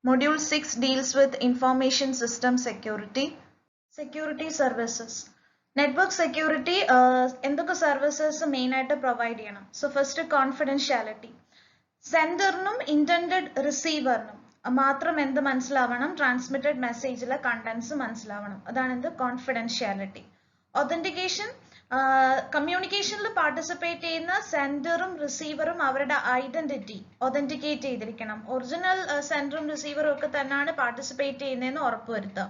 Module 6 deals with information system security. Security services. Network security എന്തൊക്കെ services main ആയിട്ട് provide ചെയ്യണം. So first confidentiality. സെൻഡറിനും intended റിസീവറിനും മാത്രം എന്ത് മനസ്സിലാവണം, ട്രാൻസ്മിറ്റഡ് മെസ്സേജിലെ കണ്ടന്റ്സ് മനസ്സിലാവണം. അതാണ് എന്ത് കോൺഫിഡൻഷ്യാലിറ്റി. ഒതന്റിക്കേഷൻ, കമ്മ്യൂണിക്കേഷനിൽ പാർട്ടിസിപ്പേറ്റ് ചെയ്യുന്ന സെൻഡറും റിസീവറും അവരുടെ ഐഡന്റിറ്റി ഒതന്റിക്കേറ്റ് ചെയ്തിരിക്കണം. ഒറിജിനൽ സെൻഡറും റിസീവറും ഒക്കെ തന്നെയാണ് പാർട്ടിസിപ്പേറ്റ് ചെയ്യുന്നതെന്ന് ഉറപ്പുവരുത്തുക.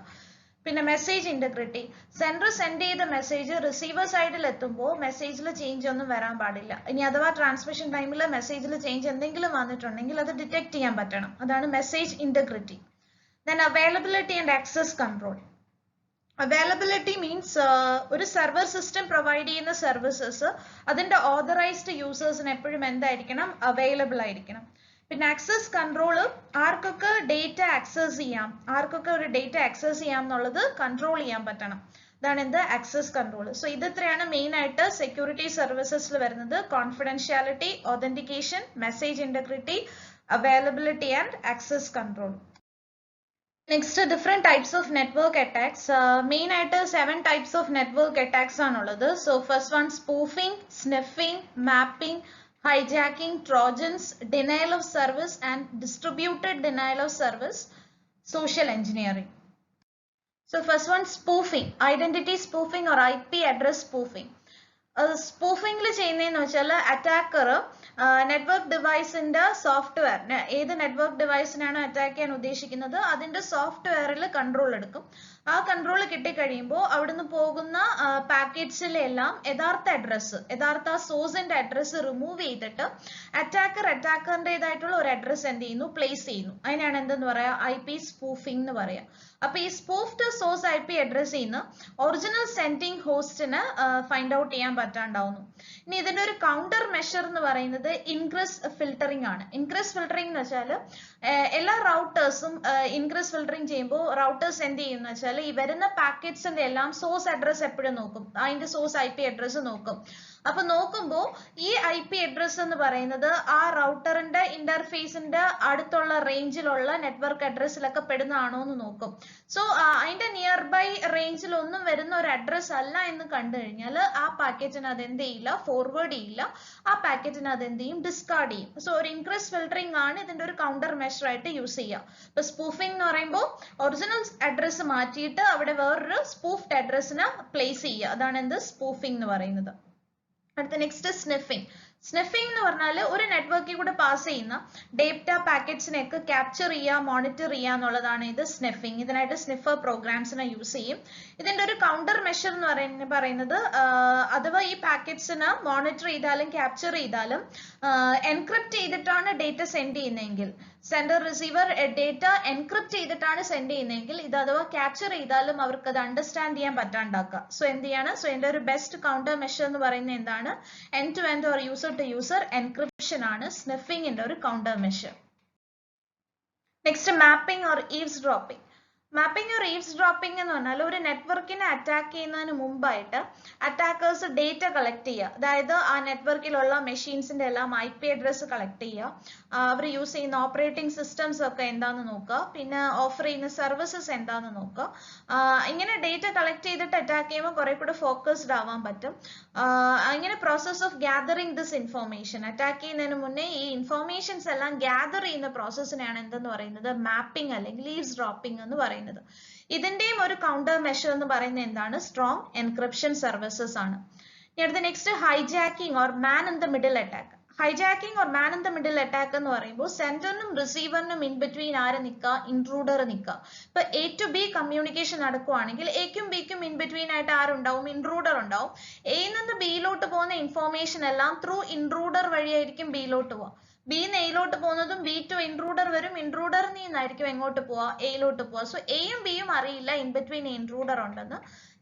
പിന്നെ മെസ്സേജ് ഇന്റഗ്രിറ്റി. സെൻഡർ സെൻഡ് ചെയ്ത മെസ്സേജ് റിസീവർ സൈഡിൽ എത്തുമ്പോൾ മെസ്സേജിൽ ചേഞ്ച് ഒന്നും വരാൻ പാടില്ല. ഇനി അഥവാ ട്രാൻസ്മിഷൻ ടൈമിൽ മെസ്സേജിൽ ചേഞ്ച് എന്തെങ്കിലും വന്നിട്ടുണ്ടെങ്കിൽ അത് ഡിറ്റക്ട് ചെയ്യാൻ പറ്റണം. അതാണ് message integrity. Then availability and access control. Availability means ഒരു സെർവർ സിസ്റ്റം പ്രൊവൈഡ് ചെയ്യുന്ന സർവീസസ് അതിന്റെ ഓതറൈസ്ഡ് യൂസേഴ്സിന് എപ്പോഴും എന്തായിരിക്കണം, അവൈലബിൾ ആയിരിക്കണം. പിന്നെ ആക്സസ് കൺട്രോള്, ആർക്കൊക്കെ ഡേറ്റ ആക്സസ് ചെയ്യാം, ആർക്കൊക്കെ ഒരു ഡേറ്റ ആക്സസ് ചെയ്യാം എന്നുള്ളത് കൺട്രോൾ ചെയ്യാൻ പറ്റണം. അതാണ് എന്ത് ആക്സസ് കൺട്രോൾ. സോ ഇത്രയാണ് മെയിൻ ആയിട്ട് സെക്യൂരിറ്റി സർവീസസിൽ വരുന്നത്. Confidentiality, authentication, message integrity, availability and access control. Next, different types of network attacks. Main ആയിട്ട് 7 types of network attacks ആണുള്ളത്. So first one, spoofing, sniffing, mapping, hijacking, trojans, denial of service and distributed denial of service, social engineering. So first one, spoofing, identity spoofing or IP address spoofing. സ്പൂഫിംഗിൽ ചെയ്യുന്നതെന്ന് വെച്ചാൽ attacker network ഡിവൈസിന്റെ software, ഏത് network ഡിവൈസിനാണ് attack ചെയ്യാൻ ഉദ്ദേശിക്കുന്നത് അതിന്റെ സോഫ്റ്റ്വെയറിൽ control എടുക്കും. ആ കൺട്രോൾ കിട്ടിക്കഴിയുമ്പോൾ അവിടുന്ന് പോകുന്ന പാക്കറ്റ്സിലെല്ലാം യഥാർത്ഥ സോഴ്സിന്റെ അഡ്രസ്സ് റിമൂവ് ചെയ്തിട്ട് അറ്റാക്കറിന്റേതായിട്ടുള്ള ഒരു അഡ്രസ്സ് എന്ത് ചെയ്യുന്നു, പ്ലേസ് ചെയ്യുന്നു. അതിനാണ് എന്തെന്ന് പറയാ, IP സ്പൂഫിംഗ് എന്ന് പറയാം. അപ്പൊ ഈ സ്പൂഫ്ഡ് സോഴ്സ് IP അഡ്രസ് ചെയ്യുന്ന ഒറിജിനൽ സെൻഡിങ് ഹോസ്റ്റിന് ഫൈൻഡ് ഔട്ട് ചെയ്യാൻ പറ്റാണ്ടാവുന്നു. ഇനി ഇതിന്റെ ഒരു കൗണ്ടർ മെഷർ എന്ന് പറയുന്നത് ഇൻഗ്രസ് ഫിൽട്ടറിംഗ് ആണ്. ഇൻഗ്രസ് ഫിൽട്ടറിംഗ് എന്ന് വെച്ചാൽ എല്ലാ റൗട്ടേഴ്സും ഇൻഗ്രസ് ഫിൽട്ടറിംഗ് ചെയ്യുമ്പോൾ റൗട്ടേഴ്സ് എന്ത് ചെയ്യുന്ന വെച്ചാൽ ഈ വരുന്ന പാക്കറ്റ്സിന്റെ എല്ലാം സോഴ്സ് അഡ്രസ് എപ്പോഴും നോക്കും, അതിന്റെ സോഴ്സ് IP അഡ്രസ് നോക്കും. അപ്പൊ നോക്കുമ്പോൾ ഈ IP അഡ്രസ് എന്ന് പറയുന്നത് ആ റൗട്ടറിന്റെ ഇന്റർഫേസിന്റെ അടുത്തുള്ള റേഞ്ചിലുള്ള നെറ്റ്വർക്ക് അഡ്രസ്സിലൊക്കെ പെടുന്നതാണോ എന്ന് നോക്കും. സോ അതിന്റെ നിയർ ബൈ റേഞ്ചിൽ ഒന്നും വരുന്ന ഒരു അഡ്രസ് അല്ല എന്ന് കണ്ടു കഴിഞ്ഞാൽ ആ പാക്കറ്റിന് അത് എന്ത് ചെയ്യില്ല, ഫോർവേഡ് ചെയ്യില്ല. ആ പാക്കറ്റിന് അത് എന്ത് ചെയ്യും, ഡിസ്കാർഡ് ചെയ്യും. സോ ഒരു ഇൻക്രീസ് ഫിൽട്ടറിംഗ് ആണ് ഇതിന്റെ ഒരു കൗണ്ടർ മെഷർ ആയിട്ട് യൂസ് ചെയ്യുക. ഇപ്പൊ സ്പൂഫിംഗ് എന്ന് പറയുമ്പോൾ ഒറിജിനൽ അഡ്രസ് മാറ്റിയിട്ട് അവിടെ വേറൊരു സ്പൂഫ്ഡ് അഡ്രസ്സിന് പ്ലേസ് ചെയ്യുക. അതാണ് എന്ത് സ്പൂഫിംഗ് എന്ന് പറയുന്നത്. അടുത്ത നെക്സ്റ്റ് സ്നിഫിംഗ്. സ്നിഫിംഗ് എന്ന് പറഞ്ഞാൽ ഒരു നെറ്റ്വർക്കിൽ കൂടെ പാസ് ചെയ്യുന്ന ഡേറ്റ പാക്കറ്റ്സിനെയൊക്കെ ക്യാപ്ചർ ചെയ്യുക, മോണിറ്റർ ചെയ്യുക എന്നുള്ളതാണ് ഇത് സ്നിഫിംഗ്. ഇതിനായിട്ട് സ്നിഫർ പ്രോഗ്രാംസിനെ യൂസ് ചെയ്യും. ഇതിന്റെ ഒരു കൗണ്ടർ മെഷർ എന്ന് പറയുന്നത് അഥവാ ഈ പാക്കറ്റ്സിന് മോണിറ്റർ ചെയ്താലും ക്യാപ്ചർ ചെയ്താലും എൻക്രിപ്റ്റ് ചെയ്തിട്ടാണ് ഡേറ്റ സെൻഡ് ചെയ്യുന്നതെങ്കിൽ, സെൻഡർ റിസീവർ ഡേറ്റ എൻക്രിപ്റ്റ് ചെയ്തിട്ടാണ് സെൻഡ് ചെയ്യുന്നതെങ്കിൽ ഇത് അഥവാ ക്യാപ്ചർ ചെയ്താലും അവർക്ക് അത് അണ്ടർസ്റ്റാൻഡ് ചെയ്യാൻ പറ്റാണ്ടാക്കുക. സോ എന്ത് ചെയ്യാണ്, സോ ഇതിന്റെ ഒരു ബെസ്റ്റ് കൗണ്ടർ മെഷർ എന്ന് പറയുന്നത് എന്താണ്, end to end or user to user encryption ആണ് സ്നിഫിംഗിന്റെ ഒരു counter measure. Next mapping or eavesdropping. Mapping or eavesdropping എന്ന് പറഞ്ഞാൽ ഒരു നെറ്റ്വർക്കിനെ അറ്റാക്ക് ചെയ്യുന്നതിന് മുമ്പായിട്ട് അറ്റാക്കേഴ്സ് ഡേറ്റ കളക്ട് ചെയ്യുക. അതായത് ആ നെറ്റ്വർക്കിലുള്ള മെഷീൻസിന്റെ എല്ലാം IP അഡ്രസ് കളക്ട് ചെയ്യുക, അവർ യൂസ് ചെയ്യുന്ന ഓപ്പറേറ്റിംഗ് സിസ്റ്റംസ് ഒക്കെ എന്താന്ന് നോക്കുക, പിന്നെ ഓഫർ ചെയ്യുന്ന സർവീസസ് എന്താന്ന് നോക്കുക. ഇങ്ങനെ ഡേറ്റ കളക്ട് ചെയ്തിട്ട് അറ്റാക്ക് ചെയ്യുമ്പോൾ കുറെ കൂടെ ഫോക്കസ്ഡ് ആവാൻ പറ്റും. ഇങ്ങനെ process of gathering this information, attack ചെയ്യുന്നതിന് മുന്നേ ഈ ഇൻഫോർമേഷൻസ് എല്ലാം ഗ്യാദർ ചെയ്യുന്ന പ്രോസസ്സിനെയാണ് എന്തെന്ന് പറയുന്നത്, മാപ്പിംഗ് അല്ലെങ്കിൽ ഈവ്സ് ഡ്രോപ്പിംഗ് എന്ന് പറയുന്നത്. ഇതിന്റെയും ഒരു കൗണ്ടർ മെഷർ എന്ന് പറയുന്നത് എന്താണ്, സ്ട്രോങ് എൻക്രിപ്ഷൻ സർവീസസ് ആണ്. അടുത്ത next hijacking or man in the middle attack. Hijacking or man in the middle attack എന്ന് പറയുമ്പോൾ സെൻഡറിനും റിസീവറിനും ഇൻ ബിറ്റ്വീൻ ആര് നിൽക്കുക, ഇൻട്രൂഡർ നിൽക്കുക. ഇപ്പൊ A to B കമ്മ്യൂണിക്കേഷൻ നടക്കുവാണെങ്കിൽ എക്കും ബിക്കും ഇൻ ബിറ്റ്വീൻ ആയിട്ട് ആരുണ്ടാവും, ഇൻട്രൂഡർ ഉണ്ടാവും. Aയിൽ നിന്ന് Bയിലോട്ട് പോകുന്ന ഇൻഫോർമേഷൻ എല്ലാം ത്രൂ ഇൻട്രൂഡർ വഴിയായിരിക്കും Bയിലോട്ട് പോവുക. ബിന്ന് എയിലോട്ട് പോകുന്നതും B to ഇൻട്രൂഡർ വരും, ഇൻട്രൂഡറിൽ നിന്നായിരിക്കും എങ്ങോട്ട് പോവാ, എയിലോട്ട് പോവാ. സോ Aയും Bയും അറിയില്ല ഇൻ ബിറ്റ്വീൻ ഇൻട്രൂഡർ ഉണ്ടെന്ന്.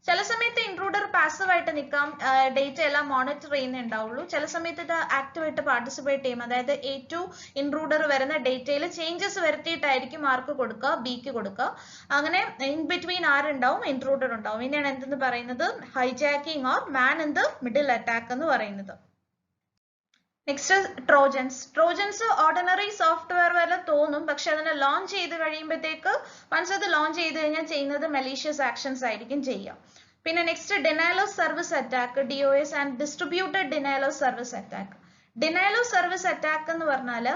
ചില സമയത്ത് ഇൻട്രൂഡർ പാസീവ് ആയിട്ട് നിൽക്കാം, ഡേറ്റ എല്ലാം മോണിറ്റർ ചെയ്യുന്നുണ്ടാവുള്ളൂ. ചില സമയത്ത് ഇത് ആക്റ്റീവായിട്ട് പാർട്ടിസിപ്പേറ്റ് ചെയ്യും. അതായത് A to ഇൻട്രൂഡർ വരുന്ന ഡേറ്റയിൽ ചേഞ്ചസ് വരുത്തിയിട്ടായിരിക്കും ആർക്ക് കൊടുക്കുക, Bക്ക് കൊടുക്കുക. അങ്ങനെ ഇൻ ബിറ്റ്വീൻ ആരുണ്ടാവും, ഇൻട്രൂഡർ ഉണ്ടാവും. ഇനിയാണ് എന്തെന്ന് പറയുന്നത്, hijacking or man in the middle attack എന്ന് പറയുന്നത്. നെക്സ്റ്റ് ട്രോജൻസ് ഓർഡിനറി സോഫ്റ്റ്വെയർ വരെ തോന്നും, പക്ഷെ അതിനെ ലോഞ്ച് ചെയ്ത് കഴിയുമ്പോഴത്തേക്ക് വൺസ് അത് ലോഞ്ച് ചെയ്ത് കഴിഞ്ഞാൽ ചെയ്യുന്നത് മലീഷ്യസ് ആക്ഷൻസ് ആയിരിക്കും ചെയ്യുക. പിന്നെ next denial of service attack, DOS and distributed denial of service attack. Denial of service attack എന്ന് പറഞ്ഞാൽ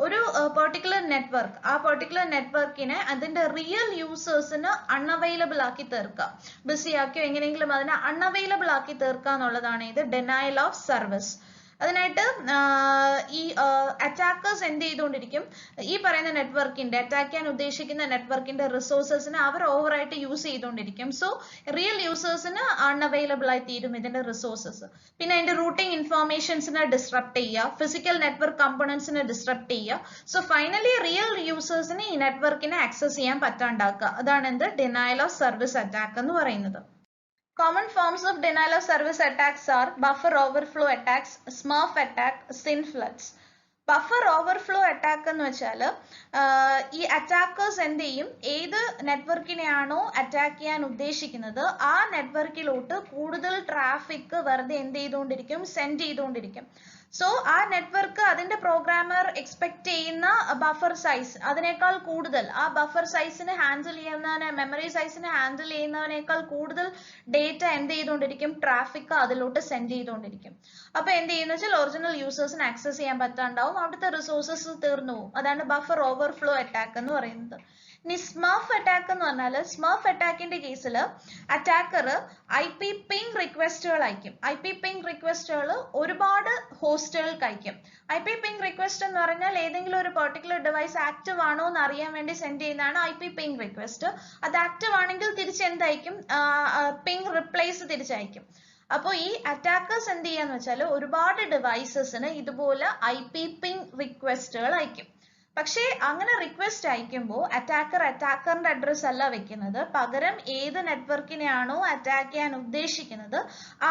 ഒരു പെർട്ടിക്കുലർ നെറ്റ്വർക്ക്, ആ പെർട്ടിക്കുലർ നെറ്റ്വർക്കിനെ അതിന്റെ റിയൽ യൂസേഴ്സിന് അൺഅവൈലബിൾ ആക്കി തീർക്കുക, ബിസി ആക്കിയോ എങ്ങനെയെങ്കിലും അതിനെ അൺഅവൈലബിൾ ആക്കി തീർക്കുക എന്നുള്ളതാണ് ഇത് ഡിനയൽ ഓഫ് സർവീസ്. അതിനായിട്ട് ഈ അറ്റാക്കേഴ്സ് എന്ത് ചെയ്തുകൊണ്ടിരിക്കും, ഈ പറയുന്ന നെറ്റ്വർക്കിന്റെ അറ്റാക്ക് ചെയ്യാൻ ഉദ്ദേശിക്കുന്ന നെറ്റ്വർക്കിന്റെ റിസോഴ്സസിനെ അവർ ഓവറായിട്ട് യൂസ് ചെയ്തുകൊണ്ടിരിക്കും. സോ റിയൽ യൂസേഴ്സിന് അൺഅവൈലബിൾ ആയി തീരും ഇതിന്റെ റിസോഴ്സസ്. പിന്നെ അതിന്റെ റൂട്ടിംഗ് ഇൻഫോർമേഷൻസിനെ ഡിസ്ട്രപ്റ്റ് ചെയ്യുക, ഫിസിക്കൽ നെറ്റ്വർക്ക് കമ്പോണൻസിനെ ഡിസ്ട്രപ്റ്റ് ചെയ്യുക. സോ ഫൈനലി റിയൽ യൂസേഴ്സിന് ഈ നെറ്റ്വർക്കിനെ ആക്സസ് ചെയ്യാൻ പറ്റാണ്ടാക്കുക. അതാണ് എന്ത് ഡിനയൽ ഓഫ് സർവീസ് അറ്റാക്ക് എന്ന് പറയുന്നത്. Common forms of denial of service attacks are buffer overflow attacks, Smurf attack, SYN floods. Buffer overflow attack എന്ന് വെച്ചാൽ ഈ അറ്റാക്കേഴ്സ് എന്ത് ചെയ്യും, ഏത് നെറ്റ്വർക്കിനെയാണോ അറ്റാക്ക് ചെയ്യാൻ ഉദ്ദേശിക്കുന്നത് ആ നെറ്റ്വർക്കിലോട്ട് കൂടുതൽ ട്രാഫിക് വെറുതെ എന്ത് ചെയ്തുകൊണ്ടിരിക്കും, സെൻഡ് ചെയ്തുകൊണ്ടിരിക്കും. സോ ആ നെറ്റ്വർക്ക് അതിന്റെ പ്രോഗ്രാമർ എക്സ്പെക്ട് ചെയ്യുന്ന ബഫർ സൈസ് അതിനേക്കാൾ കൂടുതൽ, ആ ബഫർ സൈസിനെ ഹാൻഡിൽ ചെയ്യുന്നതിനെ, മെമ്മറി സൈസിനെ ഹാൻഡിൽ ചെയ്യുന്നതിനേക്കാൾ കൂടുതൽ ഡേറ്റ എന്ത് ചെയ്തുകൊണ്ടിരിക്കും, ട്രാഫിക് അതിലോട്ട് സെൻഡ് ചെയ്തുകൊണ്ടിരിക്കും. അപ്പൊ എന്ത് ചെയ്യുന്ന വെച്ചാൽ ഒറിജിനൽ യൂസേഴ്സിന് ആക്സസ് ചെയ്യാൻ പറ്റാണ്ടാവും, അവിടുത്തെ റിസോഴ്സസ് തീർന്നു പോകും. അതാണ് ബഫർ ഓവർഫ്ലോ അറ്റാക്ക് എന്ന് പറയുന്നത്. ഇനി സ്മർഫ് അറ്റാക്ക് എന്ന് പറഞ്ഞാൽ, സ്മർഫ് അറ്റാക്കിന്റെ കേസിൽ അറ്റാക്കർ IP പിങ് റിക്വസ്റ്റുകൾ അയക്കും. IP പിങ് റിക്വസ്റ്റുകൾ ഒരുപാട് ഹോസ്റ്റുകൾക്ക് അയക്കും. IP പിങ് റിക്വസ്റ്റ് എന്ന് പറഞ്ഞാൽ ഏതെങ്കിലും ഒരു പെർട്ടിക്കുലർ ഡിവൈസ് ആക്റ്റീവ് ആണോ എന്ന് അറിയാൻ വേണ്ടി സെൻഡ് ചെയ്യുന്നതാണ് IP പിങ് റിക്വസ്റ്റ്. അത് ആക്റ്റീവ് ആണെങ്കിൽ തിരിച്ച് എന്തയക്കും, പിങ് റിപ്ലേസ് തിരിച്ചയക്കും. അപ്പോൾ ഈ അറ്റാക്കേഴ്സ് എന്ത് ചെയ്യാന്ന് വെച്ചാൽ ഒരുപാട് ഡിവൈസസിന് ഇതുപോലെ IP പിങ് റിക്വസ്റ്റുകൾ അയക്കും. പക്ഷേ അങ്ങനെ റിക്വസ്റ്റ് അയക്കുമ്പോൾ അറ്റാക്കറിന്റെ അഡ്രസ് അല്ല വെക്കുന്നത്, പകരം ഏത് നെറ്റ്വർക്കിനെയാണോ അറ്റാക്ക് ചെയ്യാൻ ഉദ്ദേശിക്കുന്നത്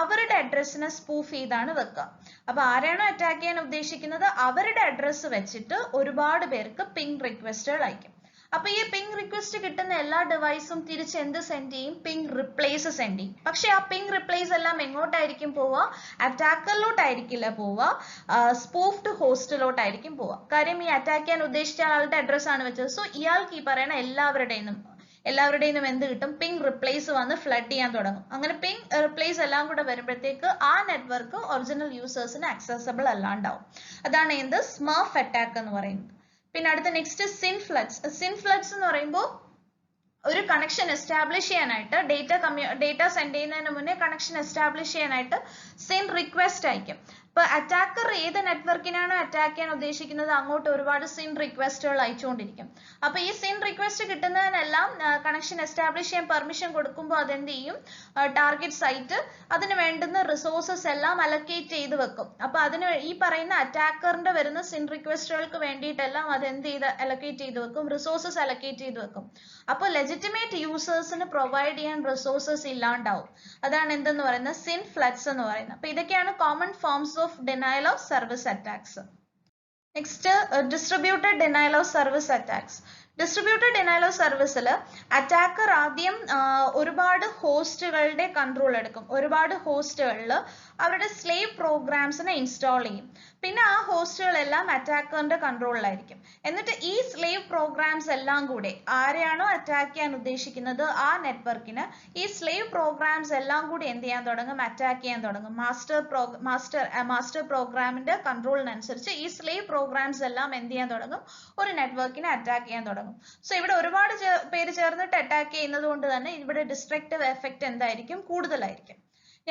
അവരുടെ അഡ്രസ്സിനെ സ്പൂഫ് ചെയ്താണ് വെക്കുക. അപ്പൊ ആരാണോ അറ്റാക്ക് ചെയ്യാൻ ഉദ്ദേശിക്കുന്നത് അവരുടെ അഡ്രസ്സ് വെച്ചിട്ട് ഒരുപാട് പേർക്ക് പിങ് റിക്വസ്റ്റുകൾ അയക്കും. അപ്പൊ ഈ പിങ് റിക്വസ്റ്റ് കിട്ടുന്ന എല്ലാ ഡിവൈസും തിരിച്ച് എന്ത് സെൻഡ് ചെയ്യും, പിങ് റിപ്ലേസ് സെൻഡ് ചെയ്യും. പക്ഷെ ആ പിങ് റിപ്ലേസ് എല്ലാം എങ്ങോട്ടായിരിക്കും പോവുക, അറ്റാക്കറിലോട്ടായിരിക്കില്ല പോവുക, സ്പൂഫ്ഡ് ഹോസ്റ്റിലോട്ടായിരിക്കും പോവുക. കാര്യം ഈ അറ്റാക്ക് ചെയ്യാൻ ഉദ്ദേശിച്ച ആളുടെ അഡ്രസ് ആണ് വെച്ചത്. സോ ഇയാൾക്ക് ഈ പറയുന്ന എല്ലാവരുടെയും എന്ത് കിട്ടും, പിങ് റിപ്ലേസ് വന്ന് ഫ്ലഡ് ചെയ്യാൻ തുടങ്ങും. അങ്ങനെ പിങ് റിപ്ലേസ് എല്ലാം കൂടെ വരുമ്പോഴത്തേക്ക് ആ നെറ്റ്വർക്ക് ഒറിജിനൽ യൂസേഴ്സിന് ആക്സസബിൾ അല്ലാണ്ടാവും. അതാണ് എന്ത് സ്മർഫ് അറ്റാക്ക് എന്ന് പറയുന്നത്. പിന്നെ അടുത്ത നെക്സ്റ്റ് സിൻ ഫ്ലഡ്സ് എന്ന് പറയുമ്പോൾ ഒരു കണക്ഷൻ എസ്റ്റാബ്ലിഷ് ചെയ്യാനായിട്ട് ഡേറ്റ സെൻഡ് ചെയ്യുന്നതിന് മുന്നേ കണക്ഷൻ എസ്റ്റാബ്ലിഷ് ചെയ്യാനായിട്ട് സിൻ റിക്വസ്റ്റ് അയക്കും. ഇപ്പൊ അറ്റാക്കർ ഏത് നെറ്റ്വർക്കിനാണ് അറ്റാക്ക് ചെയ്യാൻ ഉദ്ദേശിക്കുന്നത് അങ്ങോട്ട് ഒരുപാട് സിൻ റിക്വസ്റ്റുകൾ അയച്ചുകൊണ്ടിരിക്കും. അപ്പൊ ഈ സിൻ റിക്വസ്റ്റ് കിട്ടുന്നതിനെല്ലാം കണക്ഷൻ എസ്റ്റാബ്ലിഷ് ചെയ്യാൻ പെർമിഷൻ കൊടുക്കുമ്പോൾ അതെന്ത് ചെയ്യും, ടാർഗറ്റ് സൈറ്റ് അതിന് വേണ്ടുന്ന റിസോഴ്സസ് എല്ലാം അലക്കേറ്റ് ചെയ്ത് വെക്കും. അപ്പൊ അതിന് ഈ പറയുന്ന അറ്റാക്കറിന്റെ വരുന്ന സിൻ റിക്വസ്റ്റുകൾക്ക് വേണ്ടിയിട്ടെല്ലാം അതെന്ത് ചെയ്ത് അലക്കേറ്റ് ചെയ്ത് വെക്കും, റിസോഴ്സസ് അലക്കേറ്റ് ചെയ്ത് വെക്കും. അപ്പൊ ലെജിറ്റിമേറ്റ് യൂസേഴ്സിന് പ്രൊവൈഡ് ചെയ്യാൻ റിസോഴ്സസ് ഇല്ലാണ്ടാവും. അതാണ് എന്തെന്ന് പറയുന്നത് സിൻ ഫ്ലഡ്സ് എന്ന് പറയുന്നത്. അപ്പൊ ഇതൊക്കെയാണ് common forms of denial of service attacks. Next, distributed denial of service attacks. Distributed denial of സർവീസിൽ അറ്റാക്കർ ആദ്യം ഒരുപാട് ഹോസ്റ്റുകളുടെ കൺട്രോൾ എടുക്കും. ഒരുപാട് ഹോസ്റ്റുകളിൽ അവരുടെ സ്ലേവ് പ്രോഗ്രാംസിനെ ഇൻസ്റ്റാൾ ചെയ്യും. പിന്നെ ആ ഹോസ്റ്റുകളെല്ലാം അറ്റാക്കറിന്റെ കൺട്രോളിലായിരിക്കും. എന്നിട്ട് ഈ സ്ലേവ് പ്രോഗ്രാംസ് എല്ലാം കൂടെ ആരെയാണോ അറ്റാക്ക് ചെയ്യാൻ ഉദ്ദേശിക്കുന്നത് ആ നെറ്റ്വർക്കിന് ഈ സ്ലേവ് പ്രോഗ്രാംസ് എല്ലാം കൂടി എന്ത് ചെയ്യാൻ തുടങ്ങും, അറ്റാക്ക് ചെയ്യാൻ തുടങ്ങും. മാസ്റ്റർ പ്രോഗ്രാമിന്റെ കൺട്രോളിനനുസരിച്ച് ഈ സ്ലേവ് പ്രോഗ്രാംസ് എല്ലാം എന്ത് ചെയ്യാൻ തുടങ്ങും, ഒരു നെറ്റ്വർക്കിനെ അറ്റാക്ക് ചെയ്യാൻ തുടങ്ങും. സോ ഇവിടെ ഒരുപാട് പേര് ചേർന്നിട്ട് അറ്റാക്ക് ചെയ്യുന്നത് കൊണ്ട് തന്നെ ഇവിടെ ഡിസ്ട്രക്റ്റീവ് എഫക്റ്റ് എന്തായിരിക്കും, കൂടുതലായിരിക്കും.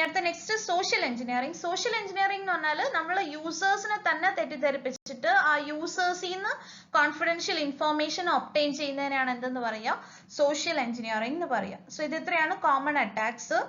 അടുത്ത next social engineering. Social engineering എന്ന് പറഞ്ഞാൽ നമ്മൾ യൂസേഴ്സിനെ തന്നെ തെറ്റിദ്ധരിപ്പിച്ചിട്ട് ആ യൂസേഴ്സിൽ നിന്ന് കോൺഫിഡൻഷ്യൽ ഇൻഫോർമേഷൻ ഒബ്റ്റെയിൻ ചെയ്യുന്നതിനാണ് എന്തെന്ന് പറയാം, സോഷ്യൽ എഞ്ചിനീയറിംഗ് എന്ന് പറയാം. സോ ഇത് ഇത്രയാണ് കോമൺ അറ്റാക്സ്.